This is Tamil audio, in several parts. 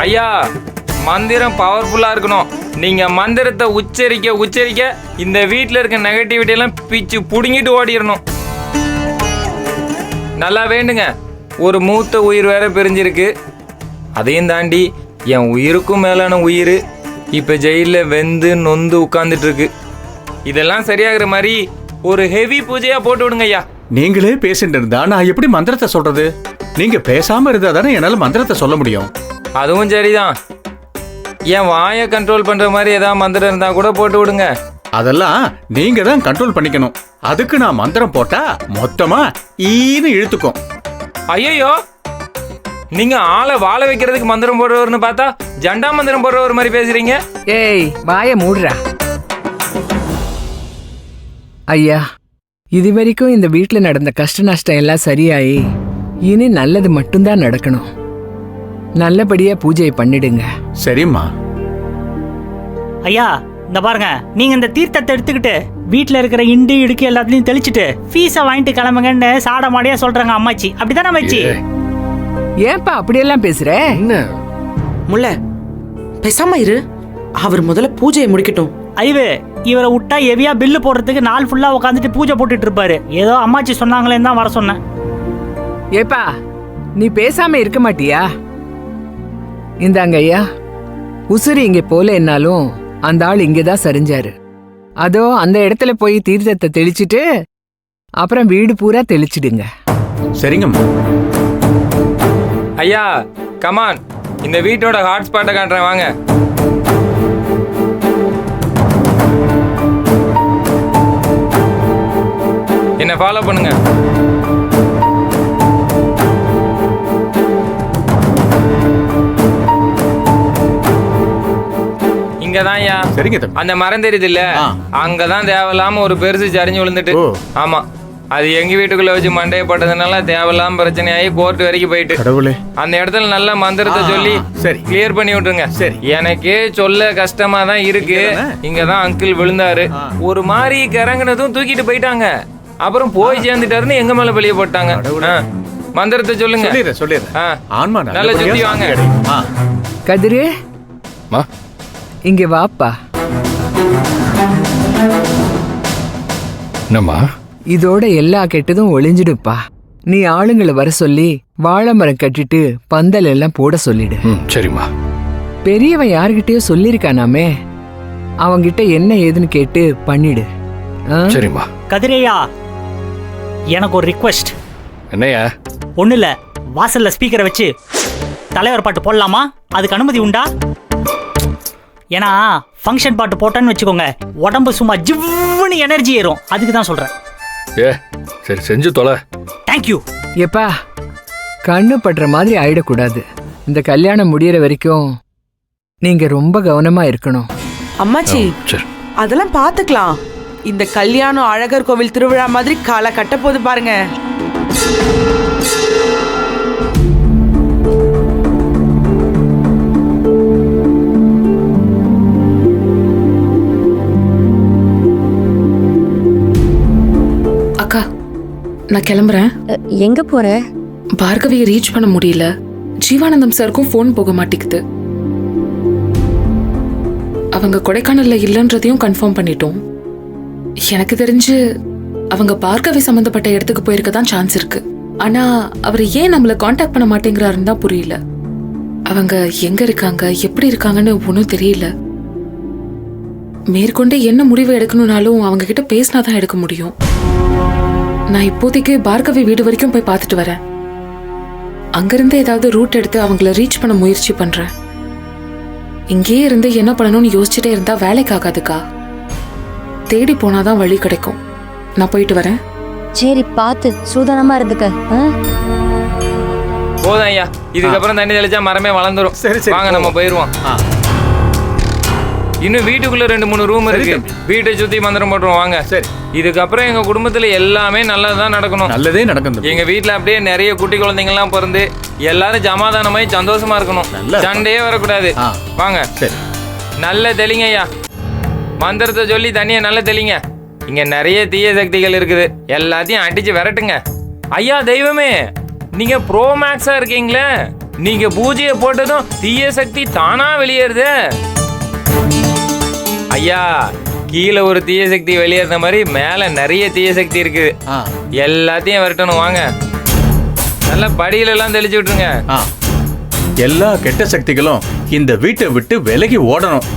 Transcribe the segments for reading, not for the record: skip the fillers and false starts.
ஐயா, மந்திரம் பவர்ஃபுல்லா இருக்கணும். நீங்க மந்திரத்தை உச்சரிக்க உச்சரிக்க இந்த வீட்டில் இருக்க நெகட்டிவிட்டி எல்லாம் பிச்சு புடுங்கிட்டு ஓடிடணும். நல்லா வேண்டுங்க. ஒரு மூத்த உயிர் வேற பிரிஞ்சிருக்கு. அதையும் தாண்டி என் உயிருக்கும் மேலான உயிர் இப்போ ஜெயிலில் வெந்து நொந்து உட்காந்துட்டு இருக்கு. இதெல்லாம் சரியாகிற மாதிரி ஒரு ஹெவி பூஜையா போட்டு விடுங்க ஐயா. நீங்களே பேசிட்டு இருந்தா நான் எப்படி மந்திரத்தை சொல்றது? நீங்க பேசாம இருந்தா தானே என்னால மந்திரத்தை சொல்ல முடியும். அதுவும் சரிதான். என் வாயை கண்ட்ரோல் பண்ற மாதிரி ஏதாவது மந்திரம் இருந்தா கூட போட்டு விடுங்க. அதெல்லாம் நீங்க தான் கண்ட்ரோல் பண்ணிக்கணும். அதுக்கு நான் மந்திரம் போட்டா மொத்தமா ஈன்னு இழுத்துக்கும். ஐயோ, நீங்க ஆளை வாழ வைக்கிறதுக்கு மந்திரம் போடுறவர்னு பார்த்தா ஜண்டா மந்திரம் போடுறவர் மாதிரி பேசுறீங்க. ஏய், வாய மூடுறா. ஐயா, இது வரைக்கும் இந்த வீட்டுல நடந்த கஷ்ட நஷ்டம் எல்லாம் சரியாயி இனி நல்லது மட்டும்தான் நடக்கணும். நல்லபடியா பூஜை பண்ணிடுங்க. சரிம்மா. ஐயா, இந்த பாருங்க, நீங்க இந்த தீர்த்தத்தை எடுத்துக்கிட்டு வீட்டுல இருக்கிற இண்டு இடுக்கு எல்லாத்துலயும் தெளிச்சுட்டு ஃபீஸை வாங்கிட்டு கிளம்புங்கன்னு சாட மாடியா சொல்றாங்க அம்மாச்சி. அப்படித்தானே அம்மாச்சி? ஏன்பா அப்படியெல்லாம் பேசுற? என்ன முல்ல, பேசாம இரு. அவர் முதல்ல பூஜையை முடிக்கட்டும். ஐவு, இவரை விட்டா எவியா பில்லு போடுறதுக்கு நாள் ஃபுல்லா உட்காந்துட்டு பூஜை போட்டுட்டு இருப்பாரு. ஏதோ அம்மாச்சி சொன்னாங்களேன்னு தான் வர சொன்னேன். ஏப்பா, நீ பேசாம இருக்க மாட்டியா? இந்தாங்க ஐயா, உசுறு இங்க போல என்னாலும் அந்த ஆள் இங்கதான் சரிஞ்சாரு. அதோ அந்த இடத்துல போய் தீர்த்தத்தை தெளிச்சிட்டு அப்புறம் வீடு பூரா தெளிச்சிடுங்க. சரிங்கம்மா. ஐயா, கமான், இந்த வீட்டோட ஹாட்ஸ்பாட்டை காட்டுறேன் வாங்க. என்ன ஃபாலோ பண்ணுங்க. இங்கதான் ஐயா. சரிங்க தம்பி. அந்த மரம் தெரியுது இல்ல, அங்கதான் தேவையில்லாம ஒரு பெருசு சரிஞ்சு விழுந்துட்டு. ஆமா, அது எங்க வீட்டுக்குள்ள வச்சு மண்டைய போட்டதுனால தேவையில்லாம பிரச்சனையாகி கோர்ட் வரைக்கும் போயிட்டு. கடவுளே, அந்த இடத்துல நல்ல மந்திரத்தை சொல்லி சரி கிளியர் பண்ணி விட்டுருங்க. சரி. எனக்கே சொல்ல கஷ்டமா தான் இருக்கு. இங்கதான் அங்கிள் விழுந்தாரு. ஒரு மாதிரி கிறங்கினதும் தூக்கிட்டு போயிட்டாங்க. அப்புறம் போய் சேர்ந்துட்டாருன்னு எங்க மேல வெளியே போட்டாங்க. மந்திரத்தை சொல்லுங்க. சொல்லிடுறேன். நல்ல சுத்தி வாங்க. கதிரு, இங்க வாப்பா. என்னம்மா? இதோட எல்லா கெட்டதும் ஒளிஞ்சிடுப்பா. நீ ஆளுங்களை வர சொல்லி வாழை மரம் கட்டிட்டு பந்தல் எல்லாம் போட சொல்லிடு. சரிம்மா. பெரியவன் யாருகிட்டயோ சொல்லிருக்கானாமே, அவங்கிட்ட என்ன ஏதுன்னு கேட்டு பண்ணிடு. சரிம்மா. கதிரையா, எனக்கு ஒரு ரிக்வெஸ்ட். என்னையா? ஒண்ணு இல்ல, வாசல்ல ஸ்பீக்கரை வச்சு தலைவர் பாட்டு போடலாமா? அதுக்கு அனுமதி உண்டா? ஏன்னா ஃபங்க்ஷன் பாட்டு போட்டேன்னு வச்சுக்கோங்க, உடம்பு சும்மா ஜிவ்வுன்னு எனர்ஜி ஏறும். அதுக்கு தான் சொல்றேன். சரி, செஞ்சு தொலை. தேங்க்யூ. எப்பா, கண்ணு படுற மாதிரி ஆயிடக்கூடாது. இந்த கல்யாணம் முடியற வரைக்கும் நீங்க ரொம்ப கவனமா இருக்கணும். அம்மாச்சி, அதெல்லாம் பாத்துக்கலாம். இந்த கல்யாணம் அழகர் கோவில் திருவிழா மாதிரி காலை கட்ட போது பாருங்க. அக்கா, நான் கிளம்புறேன். எங்க போற? பார்கவியை ரீச் பண்ண முடியல. ஜீவானந்தம் சாருக்கும் போன் போக மாட்டேங்குது. அவங்க கொடைக்கானல்ல இல்லைன்றதையும் கன்ஃபார்ம் பண்ணிட்டோம். எனக்கு தெரிஞ்சு அவங்க பார்கவி சம்பந்தப்பட்ட இடத்துக்கு போயிருக்க தான் சான்ஸ் இருக்கு. ஆனா அவர் ஏன் நம்மள காண்டாக்ட் பண்ண மாட்டேங்கிறாருன்னு தான் புரியல. அவங்க எங்க இருக்காங்க, எப்படி இருக்காங்கன்னு ஒன்றும் தெரியல. மேற்கொண்டு என்ன முடிவு எடுக்கணும்னாலும் அவங்க கிட்ட பேசினாதான் எடுக்க முடியும். நான் இப்போதைக்கு பார்கவி வீடு வரைக்கும் போய் பார்த்துட்டு வரேன். அங்கிருந்து ஏதாவது ரூட் எடுத்து அவங்கள ரீச் பண்ண முயற்சி பண்றேன். இங்கேயே இருந்து என்ன பண்ணணும்னு யோசிச்சுட்டே இருந்தா வேலைக்கு ஆகாதுக்கா. தேடி போனாதான் வழி கிடைக்கும். நான் போயிட்டு வரேன். சரி, பார்த்து சூதானமா இருந்துக்க. போதும் ஐயா, இதுக்கப்புறம் தண்ணி தெளிச்சா மரமே வளர்ந்துரும். வாங்க, நம்ம போயிருவோம். இன்னும் வீட்டுக்குள்ள 2-3 ரூம் இருக்கு. வீட்டை சுத்தி மந்திரம் போட்டுருவோம் வாங்க. சரி. இதுக்கப்புறம் எங்க குடும்பத்துல எல்லாமே நல்லதுதான் நடக்கணும். நல்லதே நடக்கும். எங்க வீட்டுல அப்படியே நிறைய குட்டி குழந்தைங்க எல்லாம் பிறந்து எல்லாரும் சமாதானமாய் சந்தோஷமா இருக்கணும். சண்டையே வரக்கூடாது. வாங்க. சரி. நல்ல தெளிங்க ஐயா. மந்திரத்தை சொல்லி தண்ணியை நல்ல தெளிங்க. இங்க நிறைய தீய சக்திகள் இருக்குது. எல்லாத்தையும் அடிச்சு விரட்டுங்க. ஐயா தெய்வமே, நீங்க ப்ரோ மேக்ஸா இருக்கீங்களே, நீங்க பூஜையை போட்டதும் தீய சக்தி தானா வெளியேறுது. ஐயா, கீழே ஒரு தீய சக்தி வெளியேற மாதிரி மேல நிறைய தீய சக்தி இருக்குது. ஆ, எல்லாத்தையும் வரட்டணும் வாங்க. நல்லா படியில எல்லாம் தெளிச்சு விட்டுருங்க. ஆ. எல்லா கெட்ட சக்திகளும் இந்த வீட்டை விட்டு விலகி ஓடணும்.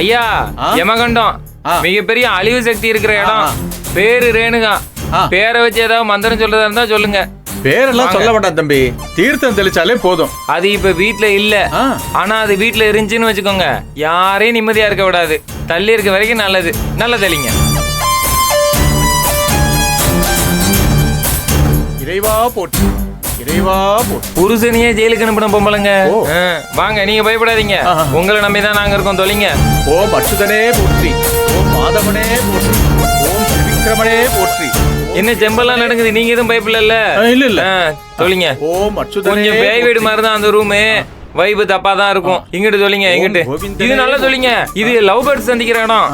ஐயா, ஆ? யமகண்டம் ஆ. மிகப்பெரிய அழிவு சக்தி இருக்கிற இடம். ஆ. பேரு ரேணுகா. ஆ. பேரை வச்சு ஏதாவது மந்திரம் சொல்றதா இருந்தா சொல்லுங்க. பேரெல்லாம் வாங்க. சொல்ல வேண்டாம் தம்பி, தீர்த்தம் தெளிச்சாலே போதும். அது இப்ப வீட்ல இல்ல. ஆ. ஆனா அது வீட்ல இருந்துச்சுன்னு வச்சுக்கோங்க, யாரையும் நிம்மதியா இருக்க விடாது. தள்ளி இருக்க வரைக்கும் நல்லது. நல்ல தெளிங்க. இறைவா போற்றி, இறைவா போற்றி. புருஷனையே ஜெயிலுக்கு அனுப்பின பொம்பளைங்க. ஓ. வாங்க, நீங்க பயப்படாதீங்க. ஆஹா. உங்களை நம்பிதான் நாங்க இருக்கோம். தொலைங்க. ஓம் அச்சுதனே போற்றி, ஓம் மாதவனே போற்றி, ஓம் திரிவிக்ரமனே போற்றி. என்ன செம்பெல்லாம் நடக்குது, நீங்க எதுவும் பயப்படல? இல்ல இல்ல. தொலைங்க. ஓம் அச்சுதனே கொஞ்சம் பேய் வீடு மாதிரி தான் அந்த ரூமு. வைப்பு தப்பா தான் இருக்கும். இங்கிட்டு சொல்லிங்க, இங்கிட்டு. கோவிந்தனே. இது நல்லா சொல்லிங்க. இது லவ் பேர்ட்ஸ் சந்திக்கிற இடம்.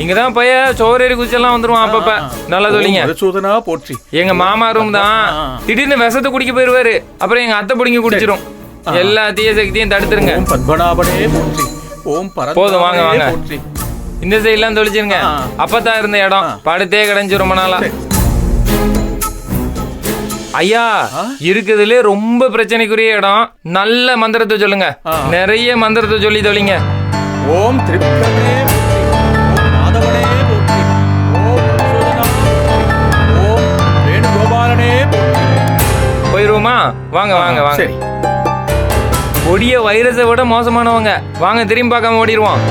இங்கதான் பைய சோரேரி குச்செல்லாம் வந்துருவான் அப்பப்ப. நல்லா சொல்லிங்க. மதுசூதனா போற்றி. எங்க மாமா ரூம் தான். திடீர்னு விஷத்தை குடிக்க போயிருவாரு. அப்புறம் எங்க அத்தை பிடிங்க குடிச்சிரும். எல்லா தீய சக்தியும் தடுத்துருங்க. ஓம் பத்மநாபனே போற்றி, ஓம் போதும், வாங்க, பரந்தாமனே வாங்க. போற்றி. இந்த சைட்லாம் தொலைச்சிருங்க. அப்பதான் இருந்த இடம் படுத்தே கிடைஞ்சு ரொம்ப நாளா. ஐயா, இருக்குதுல ரொம்ப பிரச்சனைக்குரிய இடம். நல்ல மந்திரத்தை சொல்லுங்க. நிறைய மந்திரத்தை சொல்லி தொலைங்க. ஓம் திரிவிக்ரமனே போற்றி, ஓம் மாதவனே போற்றி, ஓம் மதுசூதனா போற்றி, ஓம் வேணுகோபாலனே போற்றி. போயிருவோமா? வாங்க வாங்க வாங்க. சரி. கொடிய வைரஸை விட மோசமானவங்க. வாங்க, திரும்பி பார்க்காம ஓடிடுவோம்.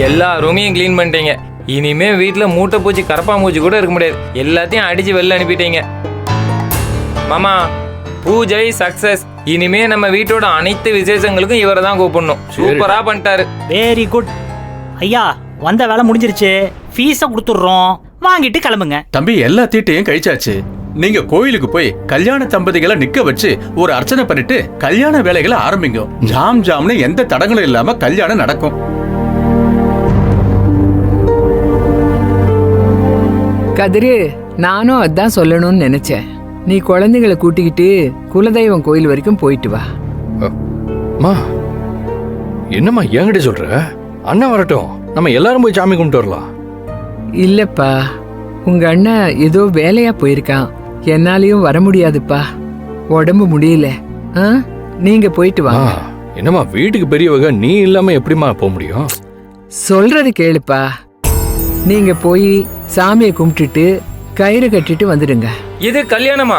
எல்லா ரூமையும் கிளீன் பண்ணிட்டீங்க. இனிமே வீட்டுல மூட்டை பூச்சி கரப்பாம்பூச்சி கூட இருக்க முடியாது. எல்லாத்தையும் அடிச்சு வெளில அனுப்பிட்டீங்க. மாமா, பூஜை சக்சஸ். இனிமே நம்ம வீட்டோட அனைத்து விசேஷங்களுக்கும் இவரை தான் கூப்பிடணும். சூப்பரா பண்ணிட்டாரு. Very good. ஐயா, வந்த வேலை முடிஞ்சிருச்சு. ஃபீஸை கொடுத்துட்றோம், வாங்கிட்டு கிளம்புங்க. தம்பி, எல்லா தீட்டையும் கழிச்சாச்சு. நீங்க கோயிலுக்கு போய் கல்யாண தம்பதிகளை நிக்க வச்சு ஒரு அர்ச்சனை பண்ணிட்டு கல்யாண வேலைகளை ஆரம்பிங்க. ஜாம் ஜாம்னு எந்த தடங்களும் இல்லாம கல்யாணம் நடக்கும். கதிரு, நானும் அதான் சொல்லணும்னு நினைச்சேன். நீ குழந்தைகளை கூட்டிக்கிட்டு குலதெய்வம் கோயில் வரைக்கும் போயிட்டு வா. மா, என்னம்மா என்கிட்ட சொல்ற? அண்ணன் வரட்டும், நம்ம எல்லாரும் போய் சாமி கும்பிட்டு வரலாம். இல்லப்பா, உங்க அண்ணன் ஏதோ வேலையா போயிருக்கான். என்னாலையும் வர முடியாதுப்பா, உடம்பு முடியல. நீங்க போயிட்டு வாங்க. என்னம்மா வீட்டுக்கு பெரியவங்க, நீ இல்லாம எப்படிமா போக முடியும்? சொல்றது கேளுப்பா. நீங்க போய் சாமியை கும்பிட்டுட்டு கயிறு கட்டிட்டு வந்துடுங்க. இது கல்யாணமா?